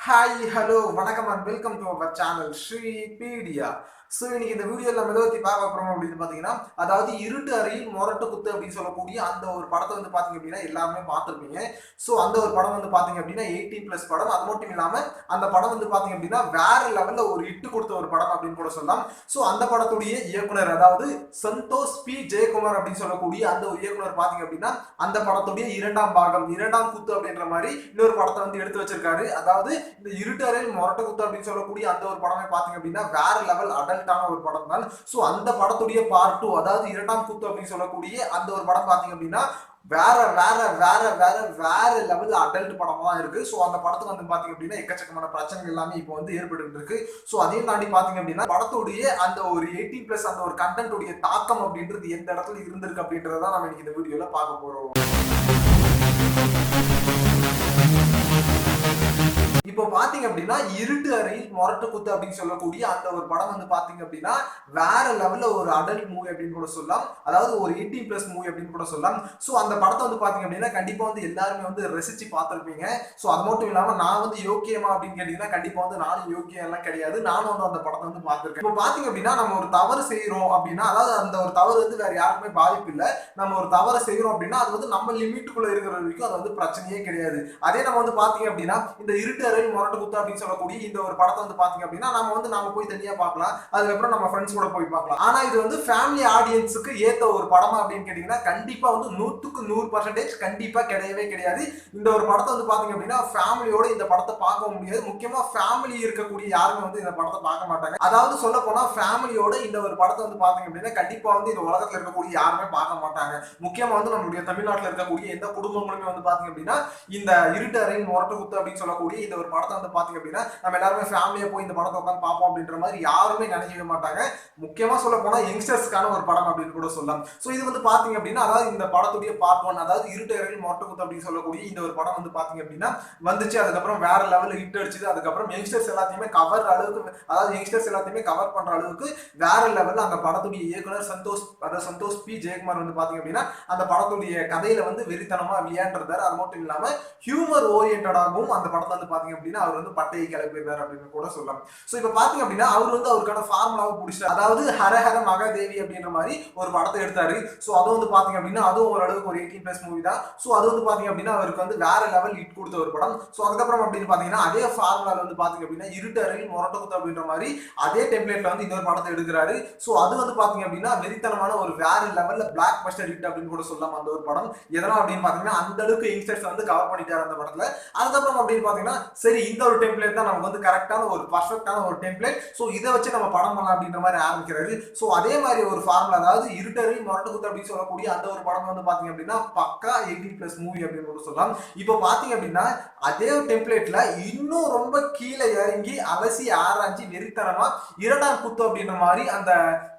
Hi hello வணக்கம் and welcome to our channel Sripedia. So இன்னைக்கு இந்த வீடியோவில் நம்ம எதை பற்றி பார்க்க போகிறோம் அப்படின்னு பார்த்தீங்கன்னா, அதாவது இருட்டு அறையில் மொரட்டு குத்து அப்படின்னு சொல்லக்கூடிய அந்த ஒரு படத்தை வந்து பார்த்தீங்க அப்படின்னா எல்லாருமே பார்த்துருப்பீங்க. ஸோ அந்த ஒரு படம் வந்து பார்த்தீங்க அப்படின்னா 18+ படம். அது மட்டும் இல்லாமல் அந்த படம் வந்து பார்த்தீங்க அப்படின்னா வேற லெவலில் ஒரு இட்டு கொடுத்த ஒரு படம் அப்படின்னு கூட சொல்லலாம். ஸோ அந்த படத்துடைய இயக்குனர் அதாவது சந்தோஷ் பி ஜெயக்குமார் அப்படின்னு சொல்லக்கூடிய அந்த ஒரு இயக்குனர் பார்த்தீங்க அப்படின்னா அந்த படத்துடைய இரண்டாம் பாகம் இரண்டாம் குத்து அப்படின்ற மாதிரி இன்னொரு படத்தை வந்து எடுத்து வச்சிருக்காரு. அதாவது இந்த இருட்டறையில் மொரட்ட குத்து அப்படின்னு சொல்லக்கூடிய அந்த ஒரு படமே பாத்தீங்க அப்படின்னா வேற லெவல் அடல்ட்டான ஒரு படம் தான். சோ அந்த படத்துடைய பார்ட் 2 அதாவது இரண்டாம் குத்து அப்படின்னு சொல்லக்கூடிய அந்த ஒரு படம் பாத்தீங்க அப்படின்னா வேற வேற வேற வேற வேற லெவல் அடல்ட் படமா இருக்கு. ஸோ அந்த படத்துக்கு வந்து பாத்தீங்க அப்படின்னா எக்கச்சக்கமான பிரச்சனைகள் எல்லாமே இப்போ வந்து ஏற்பட்டு இருக்கு. ஸோ அதையும் தாண்டி பாத்தீங்க அப்படின்னா படத்துடைய அந்த ஒரு 18+ அந்த ஒரு கண்டென்ட் உடைய தாக்கம் அப்படின்றது எந்த இடத்துல இருந்திருக்கு அப்படின்றத நம்ம இன்னைக்கு இந்த வீடியோல பார்க்க போறோம். இப்போ பாத்தீங்க அப்படின்னா இருட்டு அறையில் மொரட்டு குத்து அப்படின்னு சொல்லக்கூடிய அந்த ஒரு படம் வந்து பாத்தீங்க அப்படின்னா வேற லெவல்ல ஒரு அடல்ட் மூவி அப்படின்னு கூட சொல்லலாம். அதாவது ஒரு 18+ மூவி அப்படின்னு கூட சொல்லலாம். ஸோ அந்த படத்தை வந்து பாத்தீங்க அப்படின்னா கண்டிப்பா வந்து எல்லாருமே வந்து ரசிச்சு பார்த்திருப்பீங்க. ஸோ அது மட்டும் இல்லாம நான் வந்து யோக்கியமா அப்படின்னு கேட்டீங்கன்னா கண்டிப்பா வந்து நானும் யோக்கியம் எல்லாம் கிடையாது. நானும் வந்து அந்த படத்தை வந்து பார்த்திருக்கேன். இப்போ பாத்தீங்க அப்படின்னா நம்ம ஒரு தவறு செய்யறோம் அப்படின்னா அதாவது அந்த ஒரு தவறு வந்து வேற யாருக்குமே பாதிப்பு இல்லை. நம்ம ஒரு தவறு செய்யறோம் அப்படின்னா அது வந்து நம்ம லிமிட்டுக்குள்ள இருக்கிற வரைக்கும் அது வந்து பிரச்சனையே கிடையாது. அதே நம்ம வந்து பாத்தீங்க அப்படின்னா இந்த இருட்டு அறையில் மொரட்டு குத்து அப்படின்னு சொல்லக்கூடிய இந்த ஒரு படத்தை வந்து பாத்தீங்க அப்படின்னா நாம போய் தனியா பார்க்கலாம். அதுக்கப்புறம் நம்ம ஃப்ரெண்ட்ஸ் கூட போய் பார்க்கலாம். ஆனா இது வந்து ஃபேமிலி ஆடியன்ஸுக்கு ஏத்த ஒரு படமா அப்படின்னு கேட்டீங்கன்னா கண்டிப்பா வந்து 100% கண்டிப்பா கிடையவே கிடையாது. இந்த ஒரு படத்தை வந்து பாத்தீங்க அப்படின்னா ஃபேமிலியோட இந்த படத்தை பார்க்க முடியாது. முக்கியமா ஃபேமிலி இருக்கக்கூடிய யாருமே வந்து இந்த படத்தை பார்க்க மாட்டாங்க. அதாவது சொல்ல போனா ஃபேமிலியோட இந்த ஒரு படத்தை வந்து பாத்தீங்க அப்படின்னா கண்டிப்பா வந்து இந்த உலகத்துல இருக்கக்கூடிய யாருமே பார்க்க மாட்டாங்க. முக்கியமா வந்து நம்மளுடைய தமிழ்நாட்டில் இருக்கக்கூடிய எந்த குடும்பங்களுமே வந்து பாத்தீங்க அப்படின்னா இந்த இருட்டு அறையில் மொரட்டு குத்து அப்படின்னு சொல்லக்கூடிய இந்த ஒரு படத்தை வந்து பாத்தீங்க அப்படின்னா நம்ம எல்லாருமே ஃபேமிலியா போய் இந்த படத்தை உட்காந்து பார்ப்போம் அப்படின்ற மாதிரி யாருமே நினைக்கவே மாட்டாங்க. முக்கியமா சொல்ல போனா யங்ஸ்டர்ஸ்க்கான ஒரு படம் அப்படின்னு கூட சொல்லலாம். சோ இது வந்து பாத்தீங்க அப்படின்னா அதாவது இந்த படத்துடைய பார்ட் 1 அதாவது இருட்டு அறையில் மொரட்டு குத்து அப்படின்னு சொல்லக்கூடிய இந்த ஒரு படம் வந்து பாத்தீங்க அப்படின்னா வந்துச்சு. அதுக்கப்புறம் வேற லெவல்ல ஹிட் அடிச்சது. அதுக்கப்புறம் யங்ஸ்டர்ஸ் எல்லாத்தையுமே கவர் அளவுக்கு அதாவது யங்ஸ்டர்ஸ் எல்லாத்தையுமே கவர் பண்ற அளவுக்கு வேற லெவல்ல அந்த படத்துடைய இயக்குனர் சந்தோஷ் பி ஜெயக்குமார் வந்து பாத்தீங்க அப்படின்னா அந்த படத்துடைய கதையில வந்து வெறித்தனமா விளையாண்டுறாரு. அது மட்டும் இல்லாம ஹியூமர் ஓரியன்டாகவும் அந்த படத்தை வந்து பாத்தீங்க அப்படின்னா அவர் வந்து பட்டையை கிளப்பிடுறாரு அப்படின்னு கூட சொல்லலாம். சோ இப்ப பாத்தீங்க அப்படின்னா அவர் வந்து அவருக்கான ஃபார்முலாவை பிடிச்சாரு. அதாவது ஹரஹர மகாதேவி அப்படின்ற மாதிரி ஒரு படத்தை எடுத்தாரு. சோ அது வந்து பாத்தீங்க அப்படின்னா அதுவும் ஓரளவுக்கு ஒரு 18+ மூவி தான். சோ அது வந்து பாத்தீங்க அப்படின்னா அவருக்கு வந்து வேற லெவல் ஹிட் கொடுத்த ஒரு படம். சோ அதுக்கப்புறம் அப்படின்னு பாத்தீங்கன்னா அதே ஃபார்முலால வந்து பாத்தீங்க அப்படின்னா இருட்டு அறையில் மொரட்டு குத்து அப்படின்ற மாதிரி அதே டெம்ப்ளேட்ல வந்து இன்னொரு படத்தை எடுக்கிறாரு. சோ அது வந்து பாத்தீங்க அப்படின்னா வெறித்தனமான ஒரு வேற லெவல்ல பிளாக் பஸ்டர் ஹிட் அப்படின்னு கூட சொல்லலாம் அந்த ஒரு படம். எதனா அப்படின்னு பாத்தீங்கன்னா அந்த அளவுக்கு யங்ஸ்டர்ஸ் வந்து கவர் பண்ணிட்டாரு அந்த படத்துல. அதுக்கப்புறம் அப்படின்னு பாத்தீங்கன்னா சரி இந்த ஒரு டெம்ப்ளேட் தான் நமக்கு வந்து கரெக்டான ஒரு பர்ஃபெக்டான ஒரு டெம்ப்ளேட். சோ இதை வச்சு நம்ம படம் பண்ணலாம் அப்படின்ற மாதிரி ஆரம்பிக்கிறாரு. சோ அதே மாதிரி ஒரு ஃபார்முலா அதாவது இருட்டறில் மொரட்டு குத்து அப்படின்னு சொல்லக்கூடிய அந்த ஒரு படம் வந்து பாத்தீங்க அப்படின்னா பக்கா 18+ மூவி அப்படின்னு கூட சொல்லலாம். இப்போ பாத்தீங்க அப்படின்னா அதே டெம்ப்ளேட்ல இன்னும் ரொம்ப கீழே இறங்கி அலசி ஆராய்ச்சி வெறித்தனமா இரண்டாம் குத்து அப்படின்ற மாதிரி அந்த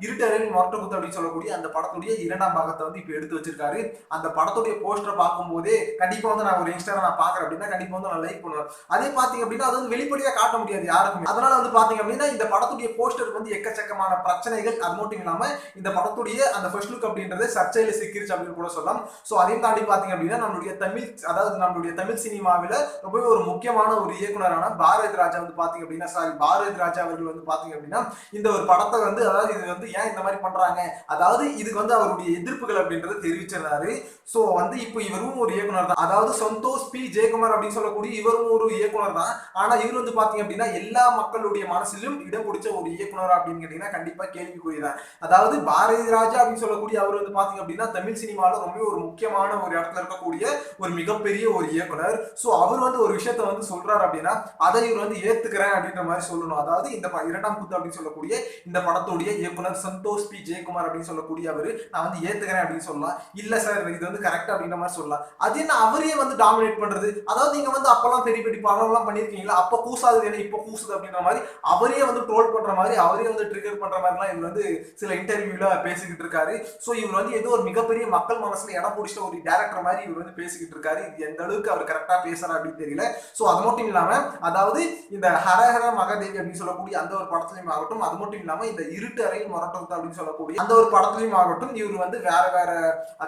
இருட்டறில் மொரட்டு குத்து அப்படின்னு சொல்லக்கூடிய அந்த படத்துடைய இரண்டாம் பாகத்தை வந்து இப்போ எடுத்து வச்சிருக்காரு. அந்த படத்துடைய போஸ்டரை பார்க்கும் போதே கண்டிப்பா வந்து நான் ஒரு யங்ஸ்டரை நான் பாக்குறேன் அப்படின்னா கண்டிப்பா வந்து நான் லைக் பண்ணுவேன். அதே பாத்தீங்க அப்படின்னா அது வந்து வெளிப்படையா காட்ட முடியாது யாருக்குமே. அதனால வந்து பாத்தீங்க அப்படின்னா இந்த படத்துடைய போஸ்டருக்கு வந்து எக்கச்சக்கமான பிரச்சனைகள். அது மட்டும் இல்லாம இந்த படத்துடைய அந்த ஃபர்ஸ்ட் லுக் அப்படின்றது சர்ச்சையில சிக்கிருச்சு அப்படின்னு கூட சொல்லலாம். சோ அதையும் தாண்டி பாத்தீங்க அப்படின்னா நம்மளுடைய தமிழ் சினிமாவில ரொம்ப ஒரு முக்கியமான ஒரு இயக்குனரான பாரதி ராஜா வந்து பாத்தீங்க அப்படின்னா பாரதி ராஜா அவர்கள் வந்து பாத்தீங்க அப்படின்னா இந்த ஒரு படத்தை வந்து அதாவது இது வந்து ஏன் இந்த மாதிரி பண்றாங்க அதாவது இதுக்கு வந்து அவருடைய எதிர்ப்புகள் அப்படின்றத தெரிவிச்சிருந்தாரு. சோ வந்து இப்போ இவரும் ஒரு இயக்குனர் தான். அதாவது சந்தோஷ் பி ஜெயக்குமார் அப்படின்னு சொல்லக்கூடிய இவரும் ஒரு இயக்குனர் தான். ஆனா இவர் வந்து பாத்தீங்க அப்படின்னா எல்லா மக்களுடைய மனசிலும் இடம் பிடிச்ச ஒரு இயக்குனர் அப்படின்னு கேட்டீங்கன்னா கண்டிப்பா கேள்விக்குரியதான். அதாவது பாரதி ராஜா அப்படின்னு சொல்லக்கூடிய அவர் வந்து பாத்தீங்க அப்படின்னா தமிழ் சினிமாவில் ரொம்ப ஒரு முக்கியமான ஒரு இடத்துல இருக்கக்கூடிய ஒரு மிகப்பெரிய ஒரு இயக்குனர். சோ அவர் வந்து ஒரு விஷயத்த வந்து சொல்றாரு அப்படின்னா அதை இவர் வந்து ஏத்துக்கிறேன் அப்படின்ற மாதிரி சொல்லணும். அதாவது இந்த இரண்டாம் குத்து அப்படின்னு சொல்லக்கூடிய இந்த படத்துடைய இயக்குனர் சந்தோஷ் பி ஜெயக்குமார் அப்படின்னு சொல்லக்கூடிய அவரு நான் வந்து ஏத்துக்கிறேன் அப்படின்னு சொல்லலாம். இல்ல சார் இது வந்து கரெக்ட் அப்படின்ற மாதிரி சொல்லலாம். அது என்ன அவரே வந்து டாமினேட் பண்றது. அதாவது நீங்க வந்து அப்பெல்லாம் பெரிய பெரிய படம் எல்லாம் பண்ணிருக்கீங்களா அப்ப கூசாது என்ன இப்ப கூசுது அப்படின்ற மாதிரி அவரே வந்து ட்ரோல் பண்ற மாதிரி அவரே வந்து ட்ரிகர் பண்ற மாதிரி எல்லாம் இவர் வந்து சில இன்டர்வியூல பேசிக்கிட்டு இருக்காரு. சோ இவர் வந்து ஏதோ ஒரு மிகப்பெரிய மக்கள் மனசுல இடம் பிடிச்ச ஒரு டைரக்டர் மாதிரி இவர் வந்து பேசிக்கிட்டு இருக்காரு. இது எந்த அளவுக்கு அவர் கரெக்டா பேசுறாரு அப்படின்னு தெரியல. சோ அது மட்டும் இல்லாம அதாவது இந்த ஹரஹர மகாதேவி அப்படின்னு சொல்லக்கூடிய அந்த ஒரு படத்துலயும் ஆகட்டும் அது மட்டும் இல்லாம இந்த இருட்டு அறையில் மொரட்டு குத்து அப்படின்னு சொல்லக்கூடிய அந்த ஒரு படத்துலயும் ஆகட்டும் இவர் வந்து வேற வேற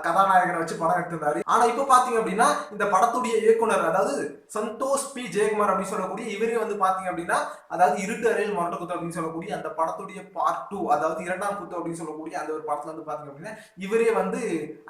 கதாநாயகனை வச்சு படம் எடுத்திருந்தாரு. ஆனா இப்ப பாத்தீங்க அப்படின்னா இந்த படத்துடைய இயக்குனர் அதாவது சந்தோஷ் பி ஜெயக்குமார் இயக்குனர் அப்படின்னு சொல்லக்கூடிய இவரே வந்து பாத்தீங்க அப்படின்னா அதாவது இருட்டு அறையில் முரட்டு குத்து அப்படின்னு சொல்லக்கூடிய அந்த படத்துடைய பார்ட் 2, அதாவது இரண்டாம் குத்து அப்படின்னு சொல்லக்கூடிய அந்த ஒரு படத்துல வந்து பாத்தீங்க அப்படின்னா இவரே வந்து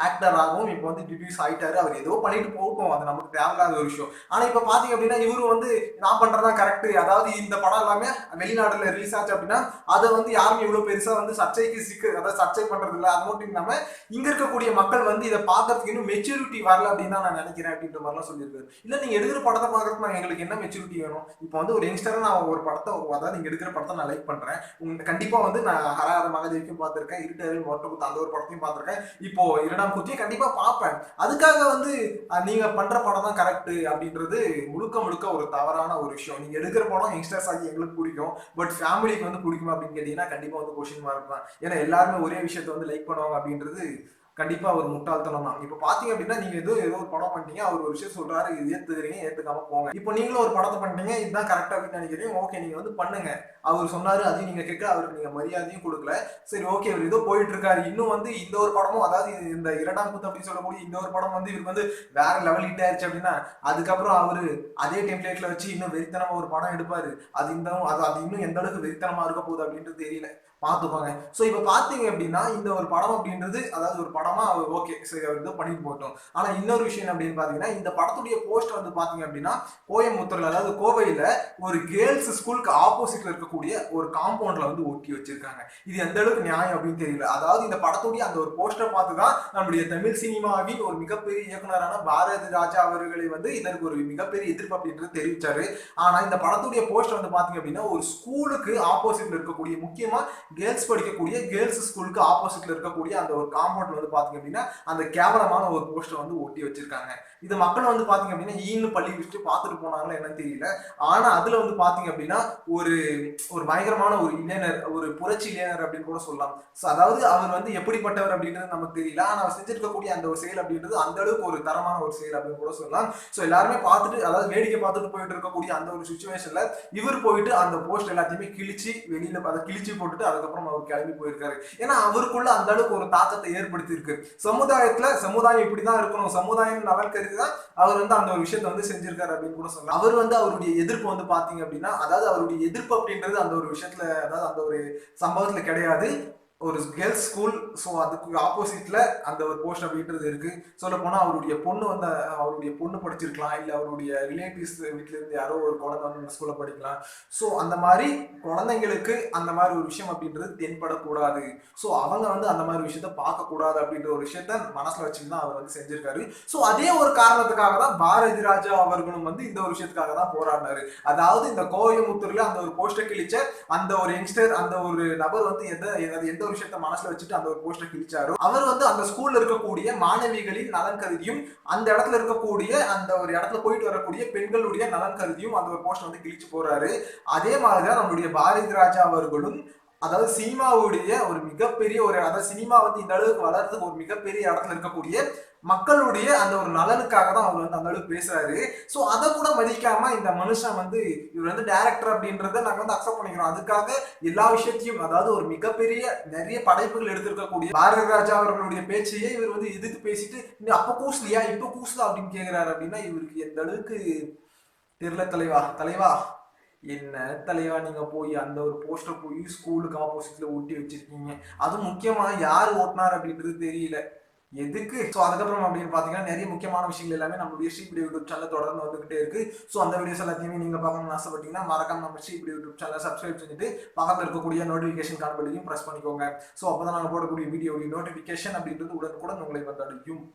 ஆக்டர் ஆகவும் இப்போ வந்து டிபியூஸ் ஆயிட்டாரு. அவர் ஏதோ பண்ணிட்டு போகட்டும், அது நமக்கு தேவையில்லாத ஒரு விஷயம். ஆனா இப்ப பாத்தீங்க அப்படின்னா இவரு வந்து நான் பண்றதா கரெக்ட், அதாவது இந்த படம் எல்லாமே வெளிநாடுல ரிலீஸ் ஆச்சு அப்படின்னா அதை வந்து யாருமே இவ்வளவு பெருசா வந்து சர்ச்சைக்கு அதாவது சர்ச்சை பண்றது இல்லை. அது மட்டும் இல்லாம இங்க இருக்கக்கூடிய மக்கள் வந்து இதை பாக்குறதுக்கு இன்னும் மெச்சூரிட்டி வரல அப்படின்னு தான் நான் நினைக்கிறேன் அப்படின்ற மாதிரிலாம் சொல்லியிருக்காரு. இல்ல நீங்க எடுக்கிற படத்தை பாக்குறதுக்கு எங்களுக்கு என்ன மெச்சூரிட்டி வேணும்? இப்போ வந்து ஒரு யங்ஸ்டரா நான் ஒரு படத்தை, அதாவது நீங்க எடுக்கிற படத்தை நான் லைக் பண்றேன். கண்டிப்பா வந்து நான் ஹரார மகாதேவிக்கும் பார்த்திருக்கேன், இருட்டரில் மொட்டை குத்து அந்த ஒரு படத்தையும் பார்த்திருக்கேன், இப்போ இரண்டாம் குத்தியும் கண்டிப்பா பார்ப்பேன். அதுக்காக வந்து நீங்க பண்ற படம் தான் கரெக்ட் அப்படின்றது முழுக்க முழுக்க ஒரு தவறான ஒரு விஷயம். நீங்க எடுக்கிற படம் யங்ஸ்டர்ஸ் ஆகி எங்களுக்கு பிடிக்கும், பட் ஃபேமிலிக்கு வந்து பிடிக்குமா அப்படின்னு கேட்டீங்கன்னா கண்டிப்பா வந்து கொஸ்டின் மார்க் தான். ஏன்னா எல்லாருமே ஒரே விஷயத்த வந்து லைக் பண்ணுவாங்க அப்படின்றது கண்டிப்பா ஒரு முட்டாள்தனம் தான். இப்ப பாத்தீங்க அப்படின்னா நீங்க ஏதோ ஒரு படம் பண்ணிட்டீங்க, அவர் ஒரு விஷயம் சொல்றாரு, இது ஏத்துக்கிறீங்க, ஏத்துக்காம போங்க. இப்போ நீங்களும் ஒரு படத்தை பண்ணிட்டீங்க, இதுதான் கரெக்டா அப்படின்னு நினைக்கிறீங்க, ஓகே நீங்க வந்து பண்ணுங்க. அவர் சொன்னாரு அதையும் நீங்க கேட்க, அவருக்கு நீங்க மரியாதையும் கொடுக்கல, சரி ஓகே அவர் ஏதோ போயிட்டு இருக்காரு. இன்னும் வந்து இந்த ஒரு படமும், அதாவது இந்த இரண்டாம் குத்து அப்படின்னு சொல்லக்கூடிய இந்த ஒரு படம் வந்து இவருக்கு வந்து வேற லெவல் ஹிட் ஆயிடுச்சு அப்படின்னா அதுக்கப்புறம் அவரு அதே டெம்ப்ளேட்ல வச்சு இன்னும் வெறித்தனமா ஒரு படம் எடுப்பாரு. அது இன்னும் எந்த அளவுக்கு வெறித்தனமா இருக்க போகுது அப்படின்றது தெரியல, பாத்துப்பாங்க. சோ இப்ப பாத்தீங்க அப்படின்னா இந்த ஒரு படம் அப்படின்றது, அதாவது ஒரு படமா அவர் ஓகே சரி அவர் ஏதோ பண்ணிட்டு போட்டோம். ஆனா இன்னொரு விஷயம் அப்படின்னு பாத்தீங்கன்னா இந்த படத்துடைய போஸ்டர் வந்து பாத்தீங்க அப்படின்னா கோயம்புத்தூர்ல, அதாவது கோவையில ஒரு கேர்ள்ஸ் ஸ்கூலுக்கு ஆப்போசிட்ல இருக்கக்கூடிய ஒரு காம்பவுண்ட்ல வந்து ஒட்டி வச்சிருக்காங்க. இது எந்த அளவுக்கு நியாயம் அப்படின்னு தெரியல. அதாவது இந்த படத்துடைய அந்த ஒரு போஸ்டர் பார்த்துதான் நம்முடைய தமிழ் சினிமாவின் ஒரு மிகப்பெரிய இயக்குனரான பாரதி ராஜா அவர்களை வந்து இதற்கு ஒரு மிகப்பெரிய எதிர்ப்பு அப்படின்றது தெரிவிச்சாரு. ஆனா இந்த படத்துடைய போஸ்டர் வந்து பாத்தீங்க அப்படின்னா ஒரு ஸ்கூலுக்கு ஆப்போசிட்ல இருக்கக்கூடிய, முக்கியமா கேர்ள்ஸ் படிக்கக்கூடிய கேர்ள்ஸ் ஸ்கூலுக்கு ஆப்போசிட்ல இருக்கக்கூடிய அந்த ஒரு காம்பவுண்ட் வந்து பாத்தீங்க அப்படின்னா அந்த கேவலமான ஒரு போஸ்டர் வந்து ஒட்டி வச்சிருக்காங்க. இது மக்கள் வந்து பாத்தீங்க அப்படின்னா ஈன்னு பள்ளி வச்சுட்டு பாத்துட்டு போனாங்களா என்னன்னு தெரியல. ஆனா அதுல வந்து பாத்தீங்க அப்படின்னா ஒரு ஒரு பயங்கரமான ஒரு இளைஞர், ஒரு புரட்சி இளைஞர் அப்படின்னு கூட சொல்லலாம். அதாவது அவர் வந்து எப்படிப்பட்டவர் அப்படின்றது நமக்கு தெரியல, ஆனா அவர் செஞ்சிருக்கக்கூடிய அந்த ஒரு செயல் அப்படின்றது அந்த அளவுக்கு ஒரு தரமான ஒரு செயல் அப்படின்னு கூட சொல்லலாம். சோ எல்லாருமே பார்த்துட்டு, அதாவது வேடிக்கை பார்த்துட்டு போயிட்டு இருக்கக்கூடிய அந்த ஒரு சுச்சுவேஷன்ல இவர் போயிட்டு அந்த போஸ்ட் எல்லாத்தையுமே கிழிச்சு வெளியில அதை கிழிச்சு போட்டுட்டு அதுக்கப்புறம் அவர் கிளம்பி போயிருக்காரு. ஏன்னா அவருக்குள்ள அந்த அளவுக்கு ஒரு தாக்கத்தை ஏற்படுத்தி இருக்கு. சமுதாயம் இப்படிதான் இருக்கணும், சமுதாயம் நலன் கருதிதான் அவர் வந்து அந்த ஒரு விஷயத்த வந்து செஞ்சிருக்காரு அப்படின்னு கூட சொல்லலாம். அவர் வந்து அவருடைய எதிர்ப்பு வந்து பாத்தீங்க அப்படின்னா, அதாவது அவருடைய எதிர்ப்பு அப்படின்றது அந்த ஒரு விஷயத்துல, அதாவது அந்த ஒரு சம்பவத்துல கிடையாது, ஒரு கேர்ள்ஸ் ஸ்கூல். ஸோ அதுக்கு ஆப்போசிட்ல அந்த ஒரு போஸ்ட் அப்படின்றது இருக்கு. சொல்ல போனா அவருடைய பொண்ணு வந்து, அவருடைய பொண்ணு படிச்சிருக்கலாம், இல்ல அவருடைய ரிலேட்டிவ்ஸ் வீட்டுல இருந்து யாரோ ஒரு குழந்தை வந்து இந்த ஸ்கூல்ல படிக்கலாம். ஸோ அந்த மாதிரி குழந்தைங்களுக்கு அந்த மாதிரி ஒரு விஷயம் அப்படின்றது தென்படக்கூடாது. ஸோ அவங்க வந்து அந்த மாதிரி விஷயத்த பார்க்க கூடாது அப்படின்ற ஒரு விஷயத்த மனசுல வச்சுட்டு தான் அவர் வந்து செஞ்சிருக்காரு. ஸோ அதே ஒரு காரணத்துக்காக தான் பாரதி ராஜா அவர்களும் வந்து இந்த ஒரு விஷயத்துக்காக தான் போராடினாரு. அதாவது இந்த கோயம்புத்தூர்ல அந்த ஒரு போஸ்டர் கிழிச்ச அந்த ஒரு யங்ஸ்டர், அந்த ஒரு நபர் வந்து எந்த ஒரு விஷயத்த மனசுல வச்சுட்டு அந்த ஒரு போஸ்டர் கிழிச்சாரோ அவர் வந்து அந்த ஸ்கூல்ல இருக்கக்கூடிய மாணவிகளின் நலன் கருதியும், அந்த இடத்துல இருக்கக்கூடிய அந்த ஒரு இடத்துல போயிட்டு வரக்கூடிய பெண்களுடைய நலன் கருதியும் அந்த ஒரு போஸ்டர் வந்து கிழிச்சு போறாரு. அதே மாதிரிதான் நம்மளுடைய பாரதி ராஜா அவர்களும், அதாவது சினிமாவுடைய ஒரு மிகப்பெரிய ஒரு, அதாவது சினிமா வந்து இந்த அளவுக்கு வளர்றதுக்கு ஒரு மிகப்பெரிய இடத்துல இருக்கக்கூடிய மக்களுடைய அந்த ஒரு நலனுக்காக தான் அவர் வந்து அந்த அளவுக்கு பேசுறாரு. சோ அதை கூட மதிக்காம இந்த மனுஷன் வந்து இவர் வந்து டைரக்டர் அப்படின்றத நாங்க வந்து அக்செப்ட் பண்ணிக்கிறோம். அதுக்காக எல்லா விஷயத்தையும், அதாவது ஒரு மிகப்பெரிய நிறைய படைப்புகள் எடுத்திருக்கக்கூடிய பாரதி ராஜா அவர்களுடைய பேச்சையே இவர் வந்து எதிர்த்து பேசிட்டு அப்ப கூசலியா இப்ப கூசலா அப்படின்னு கேக்குறாரு அப்படின்னா இவருக்கு எந்த அளவுக்கு தெரியல. தலைவா என்ன தலைவா, நீங்க போய் அந்த ஒரு போஸ்டர் போய் ஸ்கூலுக்கு ஆப்போசிட்ல ஒட்டி வச்சிருக்கீங்க, அது முக்கியமா யார் ஓட்டினார் அப்படின்றது தெரியல, எதுக்கு? ஸோ அதுக்கப்புறம் அப்படின்னு பாத்தீங்கன்னா நிறைய முக்கியமான விஷயங்கள் எல்லாமே நம்மளுடைய ஸ்ரீபிடி யூடியூப் சேனல் தொடர்ந்து வந்துகிட்டே இருக்கு. ஸோ அந்த வீடியோஸ் எல்லாத்தையுமே நீங்க பார்க்கணும்னு ஆசைப்பட்டீங்கன்னா மறக்காம நம்ம ஸ்ரீபிடி யூடியூப் சேனல் சப்ஸ்கிரைப் செஞ்சுட்டு பக்கத்தில் இருக்கக்கூடிய நோட்டிபிகேஷன் கார்டு பிரஸ் பண்ணிக்கோங்க. ஸோ அப்பதான் நாங்கள் போடக்கூடிய வீடியோடைய நோட்டிபிகேஷன் அப்படின்றது உடனுக்குடன் உங்களை வந்து அடையும்.